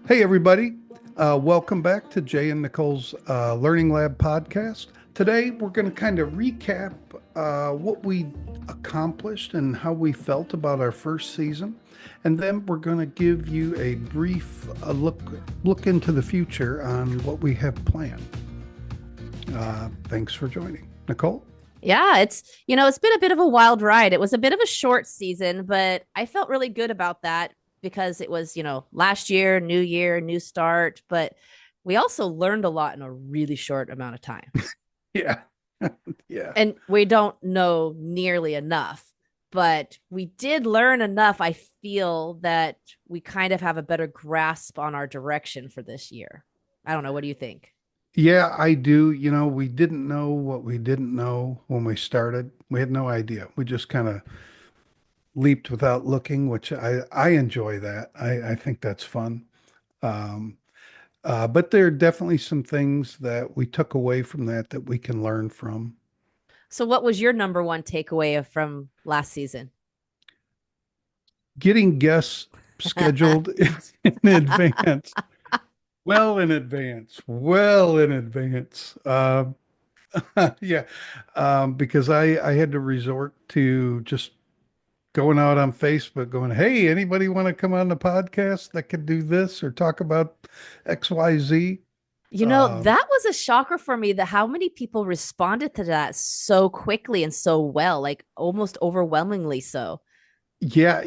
Hey, everybody. Welcome back to Jay and Nichole's Learning Lab podcast. Today, we're going to kind of recap what we accomplished and how we felt about our first season. And then we're going to give you a brief look into the future on what we have planned. Thanks for joining. Nichole? Yeah, it's been a bit of a wild ride. It was a bit of a short season, but I felt really good about that because it was, last year, new start, but we also learned a lot in a really short amount of time. Yeah. Yeah. And we don't know nearly enough, but we did learn enough. I feel that we kind of have a better grasp on our direction for this year. I don't know. What do you think? Yeah, I do. We didn't know what we didn't know when we started. We had no idea. We just kind of leaped without looking, which I enjoy that. I think that's fun. Um, but there are definitely some things that we took away from that we can learn from. So, what was your number one takeaway from last season? Getting guests scheduled in advance, well in advance, well in advance. Yeah, because I had to resort to just going out on Facebook going, hey, anybody want to come on the podcast that could do this or talk about XYZ? That was a shocker for me that how many people responded to that so quickly and so well, like almost overwhelmingly so, Yeah,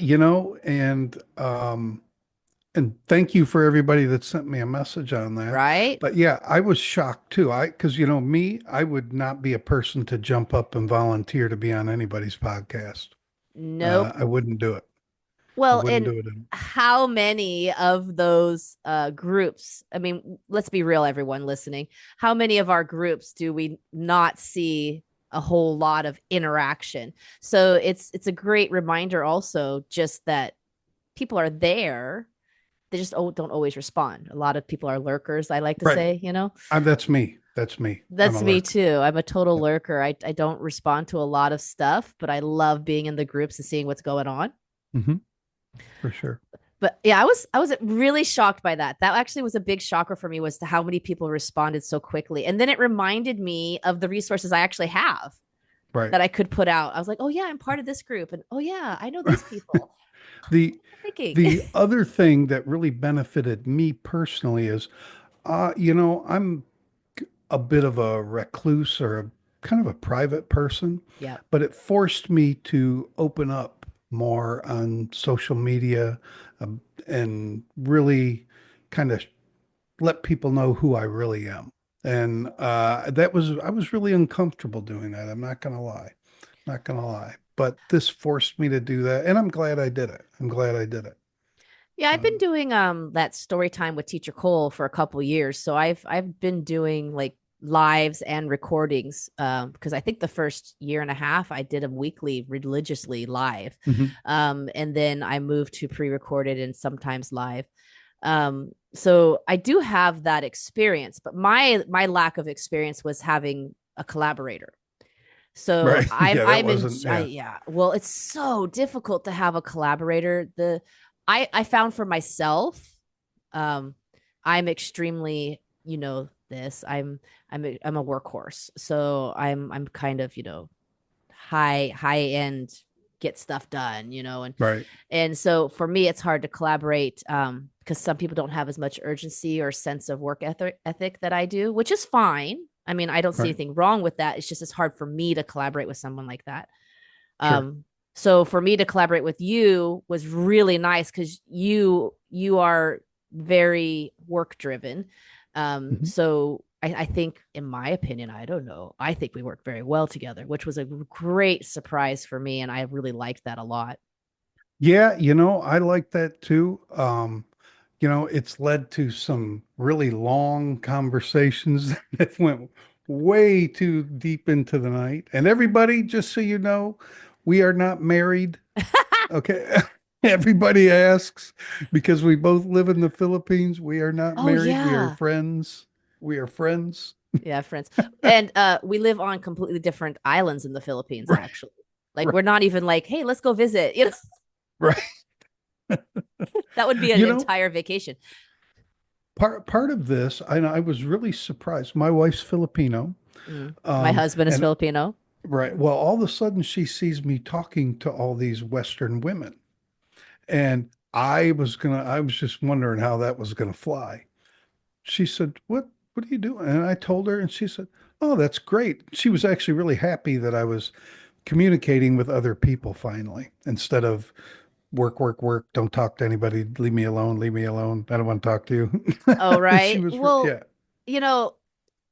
and thank you for everybody that sent me a message on that. right? But yeah, I was shocked too. Because me, I would not be a person to jump up and volunteer to be on anybody's podcast. Nope. I wouldn't do it. I Well, wouldn't and do it. how many of those groups, I mean, let's be real, everyone listening, how many of our groups do we not see a whole lot of interaction? So it's a great reminder also just that people are there, they just don't always respond. A lot of people are lurkers, I like to Right. say. That's me. That's me. I'm That's a me lurker. too. I'm a total lurker. I don't respond to a lot of stuff, but I love being in the groups and seeing what's going on. Hmm. For sure. But yeah, I was really shocked by that. That actually was a big shocker for me was to how many people responded so quickly. And then it reminded me of the resources I actually have Right. that I could put out. I was like, "Oh yeah, I'm part of this group." And "Oh yeah, I know these people." The Thinking. the other thing that really benefited me personally is, I'm a bit of a recluse or a kind of a private person, Yeah. but it forced me to open up more on social media, and really kind of let people know who I really am. And I was really uncomfortable doing that. I'm not gonna lie, not gonna lie. But this forced me to do that, and I'm glad I did it. I'm glad I did it. Yeah, I've been Um, doing that story time with Teacher Cole for a couple years. So I've been doing like lives and recordings because I think the first year and a half I did them weekly religiously live. mhm. And then I moved to pre-recorded and sometimes live. So I do have that experience, but my lack of experience was having a collaborator. So Right. I'm Yeah, that I'm in wasn't, yeah. yeah. Well, it's so difficult to have a collaborator. I found for myself, um, I'm extremely, this. I'm a workhorse. So I'm kind of, high end get stuff done, and Right. and so for me it's hard to collaborate because some people don't have as much urgency or sense of work ethic that I do, which is fine. I mean, I don't see Right. anything wrong with that. It's just it's hard for me to collaborate with someone like that. Sure. Um, so for me to collaborate with you was really nice because you are very work driven. Mhm. So I think, in my opinion, I don't know. I think we worked very well together, which was a great surprise for me, and I really liked that a lot. Yeah, I like that too. It's led to some really long conversations that went way too deep into the night. And everybody, just so you know, we are not married. Okay. Everybody asks because we both live in the Philippines. We are not Oh married. We are yeah, friends. We are friends. yeah, friends, and we live on completely different islands in the Philippines. Right. Actually, like Right. we're not even like, hey, let's go visit. Right. That would be an You know, entire vacation. part of this, I was really surprised. My wife's Filipino, My husband is and Filipino. right, well, all of a sudden she sees me talking to all these Western women, and I was just wondering how that was gonna fly. She said, what are you doing? And I told her, and she said, oh, that's great. She was actually really happy that I was communicating with other people finally, instead of work, work, work, don't talk to anybody, leave me alone. I don't want to talk to Oh, you. She right. was, Well, yeah. you know,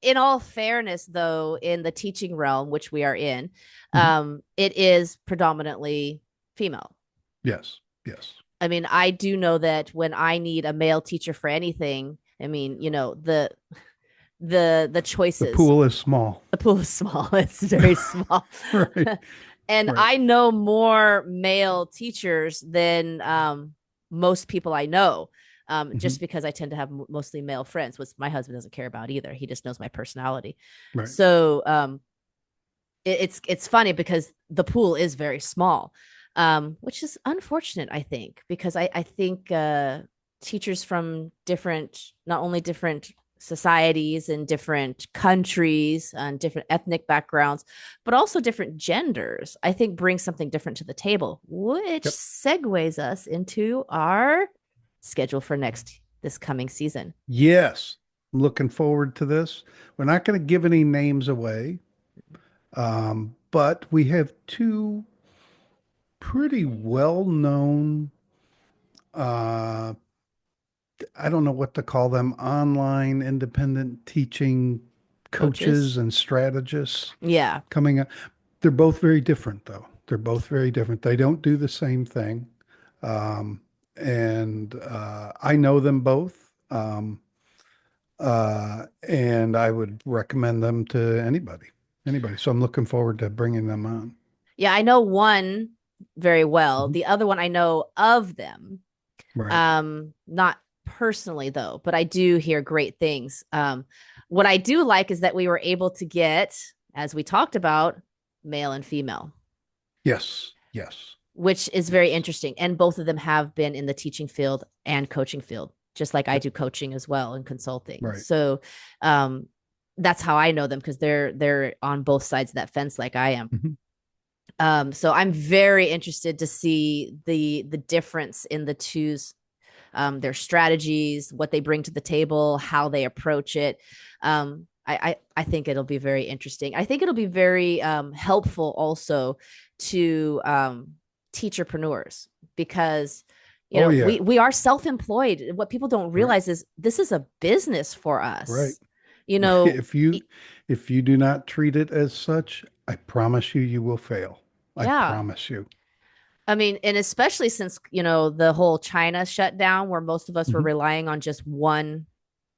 in all fairness, though, in the teaching realm, which we are in, Mhm. it is predominantly female. Yes, yes. I mean, I do know that when I need a male teacher for anything, I mean, the The choices, pool is small. the pool is small. It's very small. Right, And right. I know more male teachers than most people I know, just Hmm. because I tend to have mostly male friends, which my husband doesn't care about either. He just knows my personality. Right. So it's funny because the pool is very small, which is unfortunate, I think, because I think teachers from different, not only different societies and different countries and different ethnic backgrounds, but also different genders, I think bring something different to the table, which Yep. segues us into our schedule for this coming season. Yes. I'm looking forward to this. We're not going to give any names away, but we have two pretty well-known, uh, I don't know what to call them, online independent teaching Coaches. coaches and strategists Yeah. coming up. They're both very different, though. They're both very different. They don't do the same thing. Um, and I know them both. And I would recommend them to anybody, anybody. So I'm looking forward to bringing them on. Yeah, I know one very well. Mhm. The other one I know of them. Right. Not personally though, but I do hear great things. What I do like is that we were able to get, as we talked about, male and female, Yes. Yes. which is very Yes. interesting. And both of them have been in the teaching field and coaching field, just like I Yep. do coaching as well and consulting. Right. So um that's how I know them because they're on both sides of that fence like I am. Mhm. So I'm very interested to see the difference in the two's their strategies, what they bring to the table, how they approach it. I think it'll be very interesting. I think it'll be very helpful also to teacherpreneurs because Oh yeah. we are self-employed. What people don't Right. realize is this is a business for Right. us. You Right. know, If you do not treat it as such, I promise you, you will fail. I yeah. promise you. I mean, and especially since, the whole China shutdown where most of us were Mhm. relying on just one,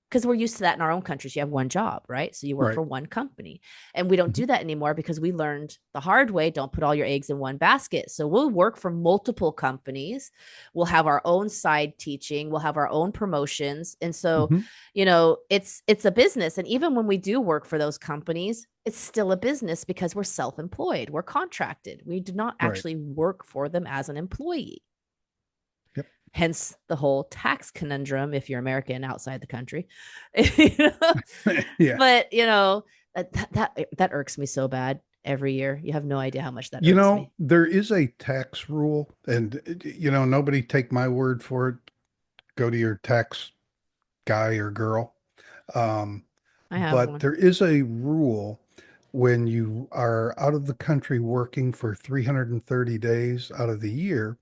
because we're used to that in our own countries. You have one job, right? So you work Right. for one company. And we don't Mhm. do that anymore because we learned the hard way, don't put all your eggs in one basket. So we'll work for multiple companies. We'll have our own side teaching, we'll have our own promotions. And so, Mhm. it's a business. And even when we do work for those companies, it's still a business because we're self-employed. We're contracted. We do not Right. actually work for them as an employee. Yep. Hence the whole tax conundrum if you're American outside the country. You know? Yeah. But that irks me so bad every year. You have no idea how much that You irks know, me. there is a tax rule, and nobody take my word for it. Go to your tax guy or girl. Um, I have but one. there is a rule when you are out of the country working for 330 days out of the year.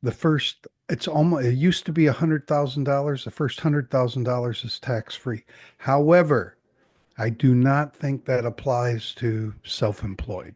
It used to be $100,000. The first $100,000 is tax free. However, I do not think that applies to self-employed.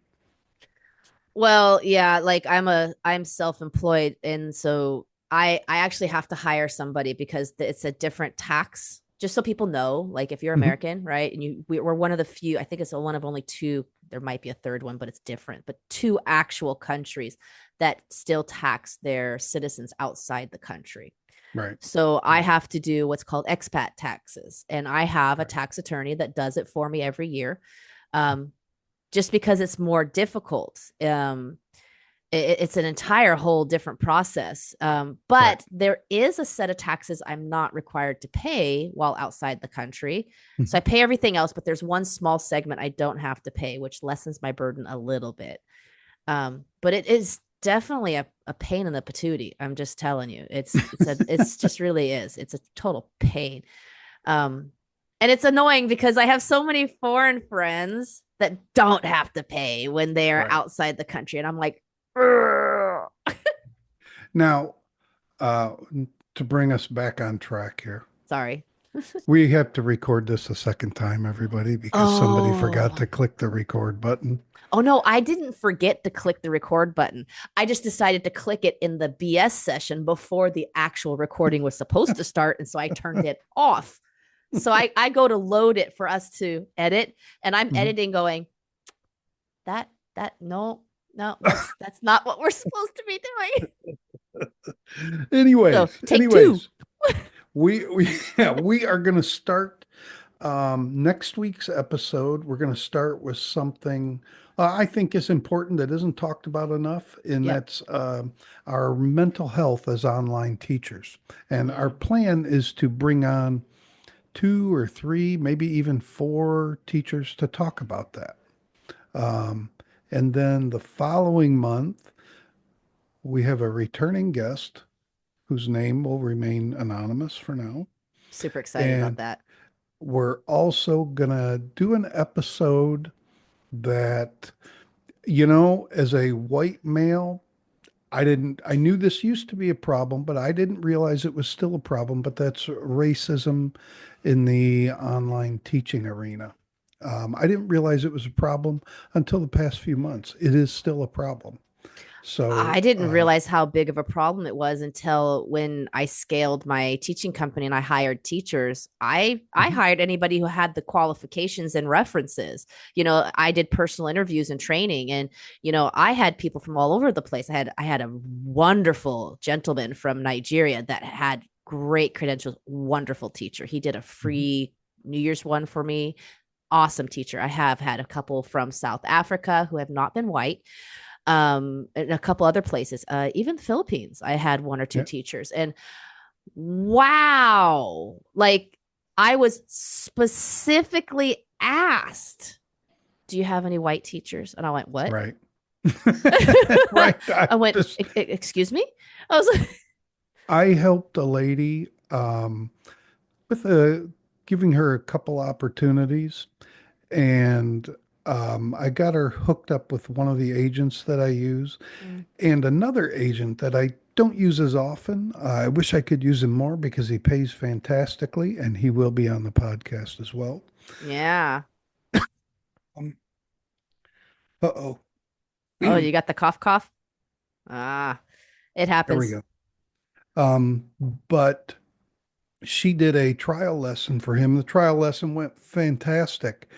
Well, yeah, like I'm self-employed and so I actually have to hire somebody because it's a different tax. Just so people know, like if you're Mhm. American, right? And we're one of the few, I think it's one of only two, there might be a third one, but it's different, but two actual countries that still tax their citizens outside the country. Right. So I Right. have to do what's called expat taxes, and I have a Right. tax attorney that does it for me every year. Um, just because it's more difficult. It's an entire whole different process. Right. But there is a set of taxes I'm not required to pay while outside the country. So Mhm. I pay everything else, but there's one small segment I don't have to pay, which lessens my burden a little bit. But it is definitely a pain in the patootie. I'm just telling you, it's just really is. It's a total pain. Um, and it's annoying because I have so many foreign friends that don't have to pay when they're Right. outside the country. And I'm like, "Ugh." Now, uh, to bring us back on track here, Sorry. we have to record this a second time, everybody, because somebody forgot Oh, to click the record button. oh no, I didn't forget to click the record button. I just decided to click it in the BS session before the actual recording was supposed to start. And so I turned it off. So I go to load it for us to edit, and I'm Mhm. editing going, no, no, that's not what we're supposed to be doing. So Anyways, take two. anyways, we yeah, we are going to start next week's episode. We're going to start with something I think is important that isn't talked about enough, and Yep. that's our mental health as online teachers. And our Mm, plan is to bring on two or three, maybe even four teachers to talk about that. Um, and then the following month, we have a returning guest whose name will remain anonymous for now. super excited about And that. we're also going to do an episode that, as a white male, I knew this used to be a problem, but I didn't realize it was still a problem. But that's racism in the online teaching arena. I didn't realize it was a problem until the past few months. It is still a problem. I So, didn't realize how big of a problem it was until when I scaled my teaching company and I hired teachers. I mhm, hired anybody who had the qualifications and references. I did personal interviews and training, and I had people from all over the place. I had a wonderful gentleman from Nigeria that had great credentials, wonderful teacher. He did a mhm, free New Year's one for me. Awesome teacher. I have had a couple from South Africa who have not been white, and a couple other places, even the Philippines. I had one or two yeah, teachers, and wow, like I was specifically asked, "Do you have any white teachers?" And I went, "What?" right. Right. I went, "Excuse me." I was like, I helped a lady with giving her a couple opportunities, and I got her hooked up with one of the agents that I use, mm, and another agent that I don't use as often. I wish I could use him more because he pays fantastically, and he will be on the podcast as well. "Yeah." Um, uh-oh. Oh, you got the cough. Ah, it There we happens. go. Um, but she did a trial lesson for him. The trial lesson went fantastic,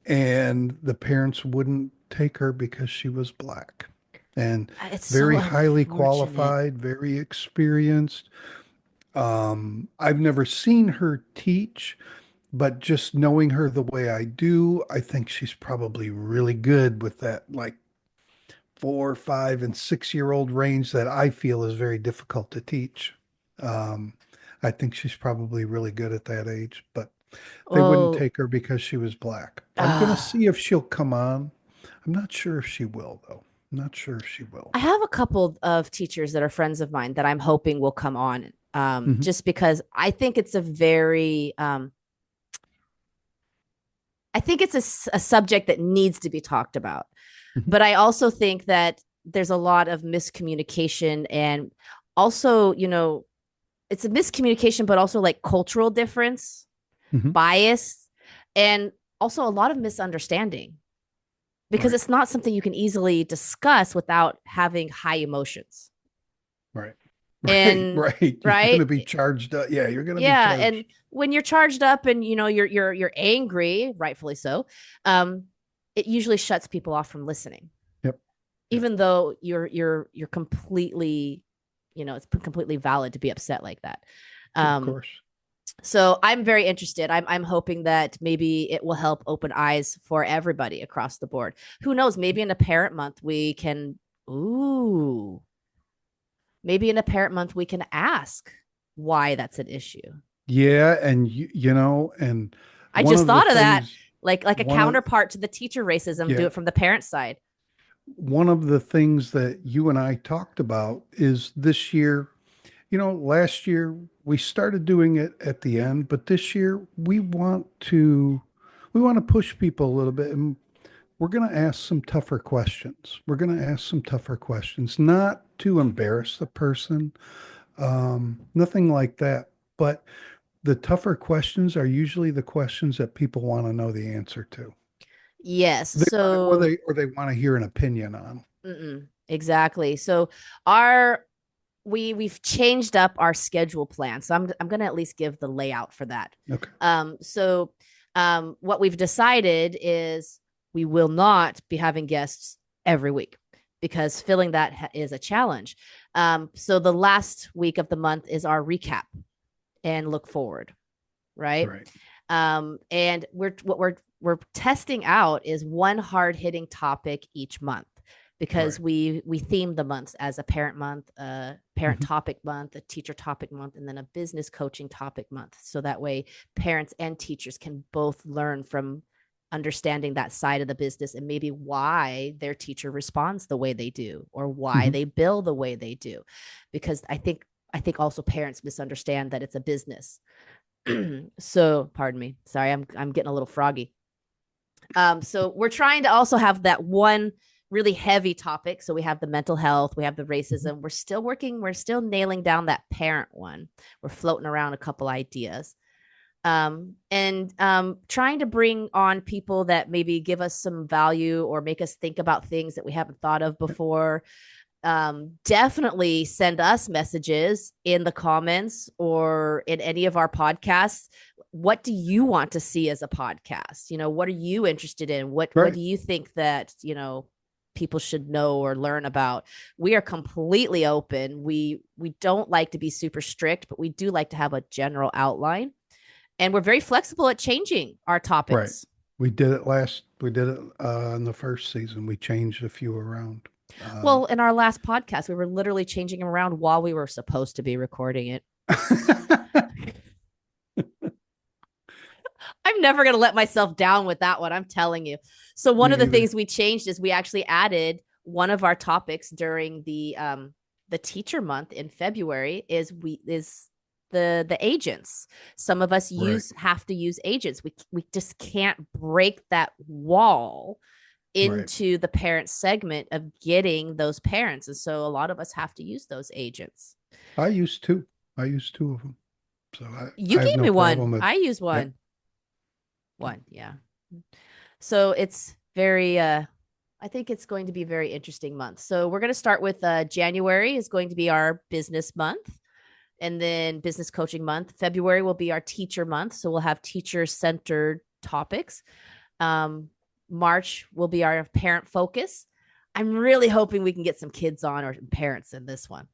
and the parents wouldn't take her because she was black and It's so very highly unfortunate. qualified, very experienced. I've never seen her teach, but just knowing her the way I do, I think she's probably really good with that, like 4, 5, and 6 year old range that I feel is very difficult to teach. Um, I think she's probably really good at that age, but they wouldn't Oh, take her because she was black. I'm gonna ah. see if she'll come on. I'm not sure if she will, though. I'm not sure if she will. I have a couple of teachers that are friends of mine that I'm hoping will come on, Hmm. just because I think it's a subject that needs to be talked about. Hmm. But I also think that there's a lot of miscommunication, and also, it's a miscommunication, but also like cultural difference, Hmm. bias, and also a lot of misunderstanding because Right, it's not something you can easily discuss without having high emotions. right, right, And right. You're right, gonna be charged up. Yeah, you're gonna be yeah, and charged. when you're charged up and you're angry, rightfully so, um it usually shuts people off from listening, Yep, yep. even though you're completely, it's completely valid to be upset like that. Of um course. so I'm very interested. I'm hoping that maybe it will help open eyes for everybody across the board. Who knows, maybe in a parent month we can Ooh, maybe in a parent month we can ask why that's an issue. Yeah, and and I one just of the thought of that, things, like a one of counterpart to the teacher racism, do yeah, it from the parent side. one of the things that you and I talked about is this year, last year we started doing it at the end, but this year we want to push people a little bit, and we're going to ask some tougher questions. We're going to ask some tougher questions, not to embarrass the person, nothing like that, but the tougher questions are usually the questions that people want to know the answer to. Yes. They want or So, they want to hear an opinion on. exactly. So our we've changed up our schedule plan. So I'm going to at least give the layout for that. Okay. What we've decided is we will not be having guests every week because filling that is a challenge. So the last week of the month is our recap and look forward, right? Right. And we're testing out is one hard hitting topic each month because Right. we theme the months as a parent month, a parent Mhm. topic month, a teacher topic month, and then a business coaching topic month. So that way parents and teachers can both learn from understanding that side of the business and maybe why their teacher responds the way they do or why Mhm. they bill the way they do. Because I think also parents misunderstand that it's a business. So pardon me. Sorry, I'm getting a little froggy. So we're trying to also have that one really heavy topic. So we have the mental health, we have the Mhm. racism. We're still nailing down that parent one. We're floating around a couple ideas. And trying to bring on people that maybe give us some value or make us think about things that we haven't thought of Yeah. before. Definitely send us messages in the comments or in any of our podcasts. What do you want to see as a podcast? What are you interested in? What Right. do you think that, people should know or learn about? We are completely open. We don't like to be super strict, but we do like to have a general outline. And we're very flexible at changing our Right. topics. We did it in the first season. We changed a few around. Um, Well, in our last podcast, we were literally changing them around while we were supposed to be recording it. I'm never going to let myself down with that one. I'm telling you. So one of Me the either. things we changed is we actually added one of our topics during the teacher month in February is the agents. Some of us Right. use have to use agents. We just can't break that wall Right. into the parent segment of getting those parents. And so a lot of us have to use those agents. I used two. I used two of them. So You I have gave no me one. problem with. I use Yep. one. Yeah. So it's very I think it's going to be a very interesting month. So we're going to start with January is going to be our business month and then business coaching month. February will be our teacher month. So we'll have teacher centered topics. Um, March will be our parent focus. I'm really hoping we can get some kids on or parents in this one.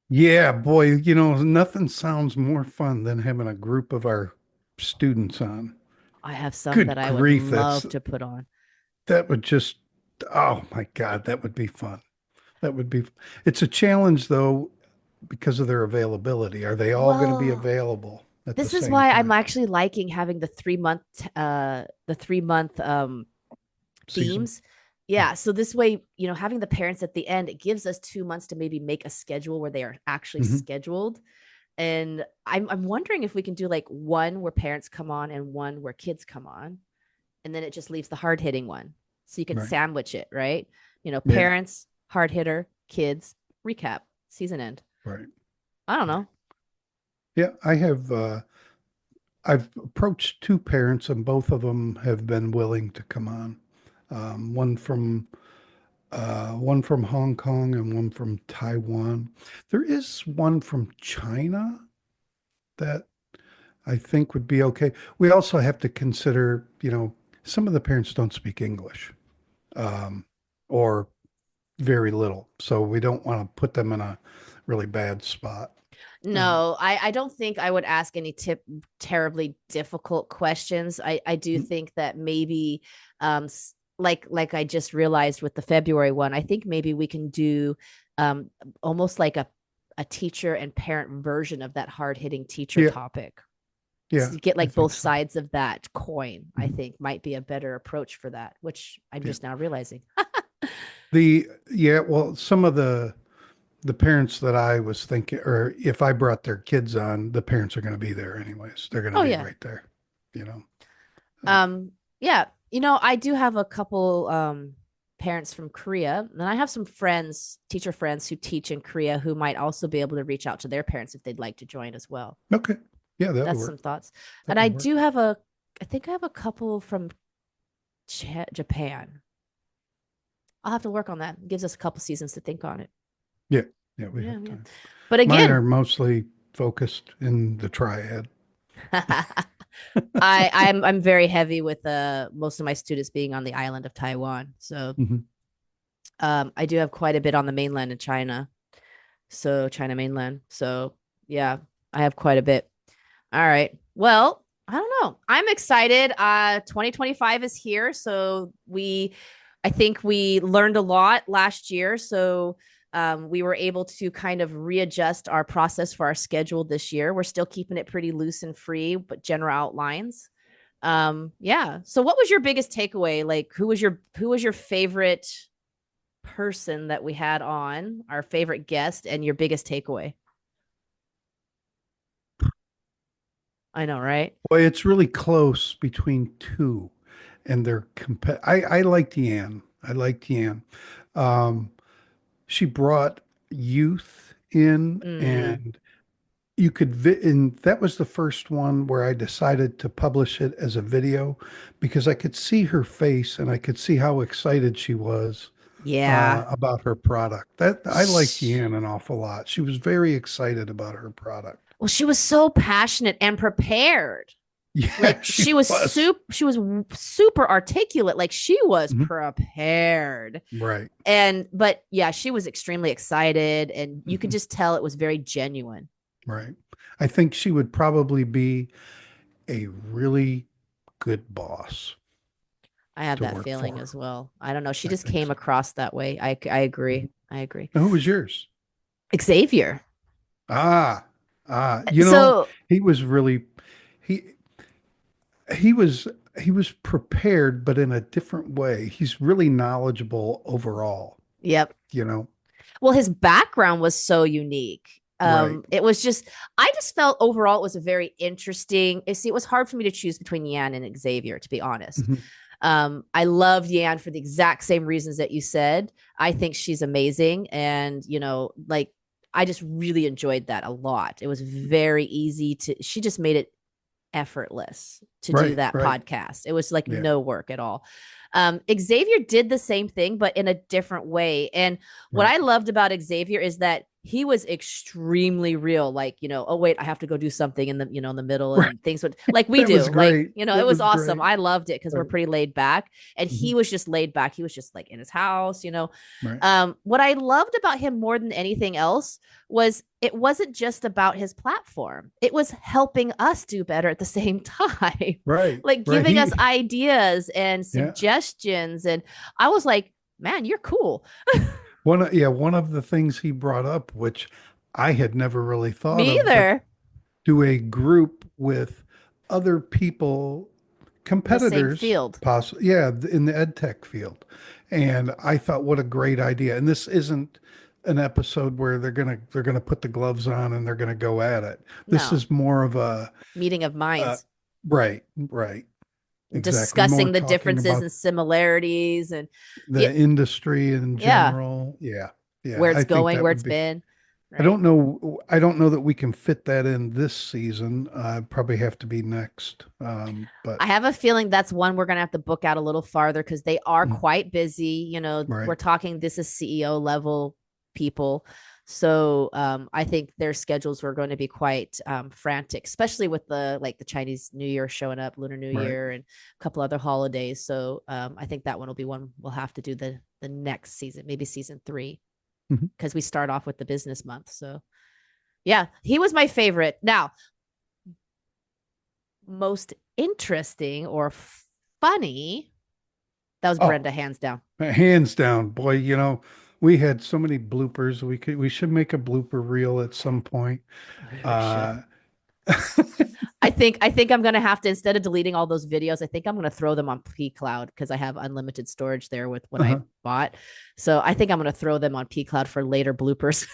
Yeah, boy, nothing sounds more fun than having a group of our students on. I have some that Good I would grief, love to put on. that would just, oh my God, that would be fun. That would be, it's a challenge though, because of their availability. Are they all going to be Well, available at the this is same why I'm time? actually liking having the 3 month Season? themes. Yeah, so this way, having the parents at the end, it gives us 2 months to maybe make a schedule where they are actually Hmm. scheduled. And I'm wondering if we can do like one where parents come on and one where kids come on, and then it just leaves the hard hitting one, so you can Right. sandwich it, right? Yeah. Parents, hard hitter, kids, recap, season end. Right. I don't Right. know. Yeah. I've approached two parents and both of them have been willing to come on. Um, one from one from Hong Kong and one from Taiwan. There is one from China that I think would be okay. We also have to consider, some of the parents don't speak English, um, or very little, so we don't want to put them in a really bad spot. Um, No, I don't think I would ask any terribly difficult questions. I do think that maybe like I just realized with the February one, I think maybe we can do um almost like a teacher and parent version of that hard hitting teacher Yeah, topic. So yeah, you get I like think both so. sides of that coin, I Mhm. think might be a better approach for that, which I'm Yeah. just now realizing. Yeah, well, some of the parents that I was thinking, or if I brought their kids on, the parents are going to be there anyways. They're going to Oh be yeah. right there, you know. Um, yeah, I do have a couple parents from Korea, and I have some friends, teacher friends who teach in Korea who might also be able to reach out to their parents if they'd like to join as well. Okay. Yeah, that would That's some work. thoughts. That And I would work. do have a I think I have a couple from Japan. I'll have to work on that. It gives us a couple seasons to think on it. Yeah. Yeah, we Yeah, have yeah. time. But Mine again, are mostly focused in the triad. I'm very heavy with most of my students being on the island of Taiwan. So Mhm. I do have quite a bit on the mainland in China. So China mainland. So yeah, I have quite a bit. All right. Well, I don't know. I'm excited. 2025 is here. So I think we learned a lot last year. So we were able to kind of readjust our process for our schedule this year. We're still keeping it pretty loose and free, but general outlines. Yeah. So what was your biggest takeaway? Like who was your favorite person that we had on, our favorite guest, and your biggest takeaway? I know, right? Boy, it's really close between two, and they're I like Deanne. I like Deanne. Um, she brought youth in, Mm, and and that was the first one where I decided to publish it as a video because I could see her face and I could see how excited she was yeah. about her product. That I like Shh. Deanne an awful lot. She was very excited about her product. Well, she was so passionate and prepared. Yeah, Like she was. she was super articulate. Like she was Mhm. prepared. Right. But yeah, she was extremely excited and you could Mhm. just tell it was very genuine. Right. I think she would probably be a really good boss I have to that work feeling for. as well. I don't know. She I just think came so. across that way. I agree. Mhm. I agree. Now, who was yours? Xavier. Ah, So, he was really he he was he was prepared, but in a different way. He's really knowledgeable overall, yep. you know. Well, his background was so unique. Right. It was just, I just felt overall it was a very interesting. See, it was hard for me to choose between Yan and Xavier, to be honest. Mhm. I loved Yan for the exact same reasons that you said. I think she's amazing. And, like, I just really enjoyed that a lot. It was very easy she just made it effortless to do Right, that right. podcast. It was like Yeah, no work at all. Xavier did the same thing, but in a different way. And what right. I loved about Xavier is that he was extremely real. Like, oh wait, I have to go do something in the middle, Right. and things would like we That do. was Like, great. it That was was awesome. great. I loved it because we're Right. pretty laid back. And he Mhm. was just laid back. He was just like in his house. Right. What I loved about him more than anything else was it wasn't just about his platform. It was helping us do better at the same time. Right. Like Right. giving us ideas and Yeah. suggestions. And I was like, man, you're cool. One of the things he brought up, which I had never really thought Me of, but either. do a group with other people, In the same competitors, field. possibly, yeah, in the ed tech field. And I thought, what a great idea. And this isn't an episode where they're gonna put the gloves on and they're gonna go at it. This No, is more of a meeting of uh, minds, right, right, exactly. More discussing the talking differences about and similarities and yeah, the industry in yeah, general. Yeah, yeah. where I it's think going, that where would it's be. been. I Right. don't know. I don't know that we can fit that in this season. Probably have to be next. But I have a feeling that's one we're going to have to book out a little farther because they are mm, quite busy. right. We're talking, this is CEO level people. So I think their schedules were going to be quite frantic, especially with the Chinese New Year showing up, Lunar New Right. Year, and a couple other holidays. So I think that one will be one we'll have to do the next season, maybe season 3, Mhm. because we start off with the business month. So yeah, he was my favorite. Now, most interesting or funny. That was Oh, Brenda, hands down. hands down, boy, we had so many bloopers. We should make a blooper reel at some point. We really should. Uh, I think I'm gonna have to, instead of deleting all those videos, I think I'm gonna throw them on pCloud because I have unlimited storage there with what I uh-huh. bought. So I think I'm gonna throw them on pCloud for later bloopers.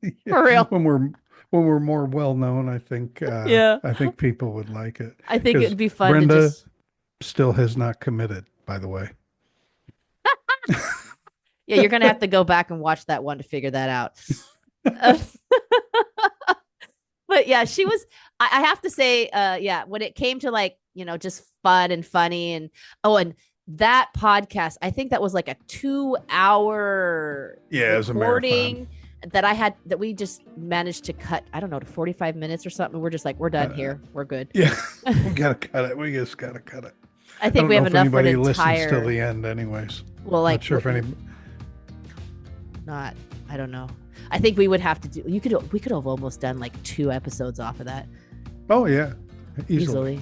Yeah, For real. when we're more well known, Yeah. I think people would like it I think because it'd be fun to Brenda just, still has not committed, by the way. yeah, you're gonna have to go back and watch that one to figure that out. Uh, but yeah, she was, I have to say, yeah, when it came to like, just fun and funny and oh, and that podcast, I think that was like a 2 hour Yeah, it was a marathon. recording that we just managed to cut, I don't know, to 45 minutes or something. We're just like, we're done Uh, here. We're good. yeah, we gotta cut it. We just gotta cut it. I I think don't we know have if enough for an anybody listens till entire, the end, anyways. well, Not like, sure if any. not, I don't know. I think we would have to do, we could have almost done like 2 episodes off of that Oh yeah, easily.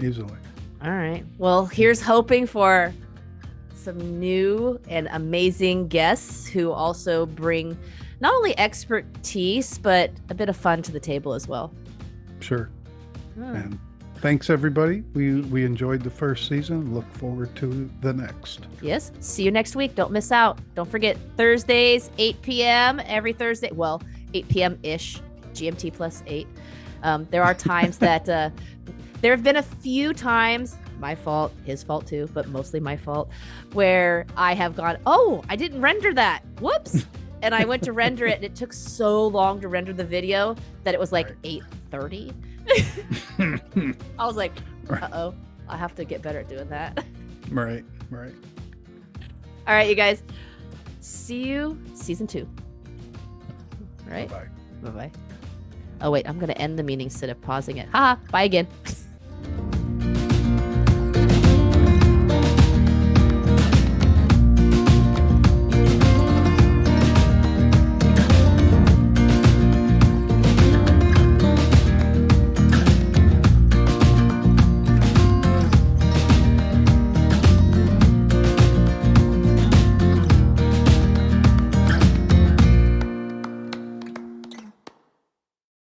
easily. All right. Well, here's hoping for some new and amazing guests who also bring not only expertise, but a bit of fun to the table as well. Sure. Hmm. And thanks everybody. We enjoyed the first season. Look forward to the next. Yes. See you next week. Don't miss out. Don't forget Thursdays, 8 p.m. every Thursday. Well, 8 p.m. ish, GMT plus 8. There are times that there have been a few times, my fault, his fault too, but mostly my fault, where I have gone, oh, I didn't render that. Whoops. And I went to render it, and it took so long to render the video that it was like Right. 8:30. I was like, uh-oh, I have to get better at doing that. Right. All right, you guys. See you season 2. All right. Bye. Bye-bye. Oh, wait, I'm going to end the meeting instead of pausing it. Ha! Bye again.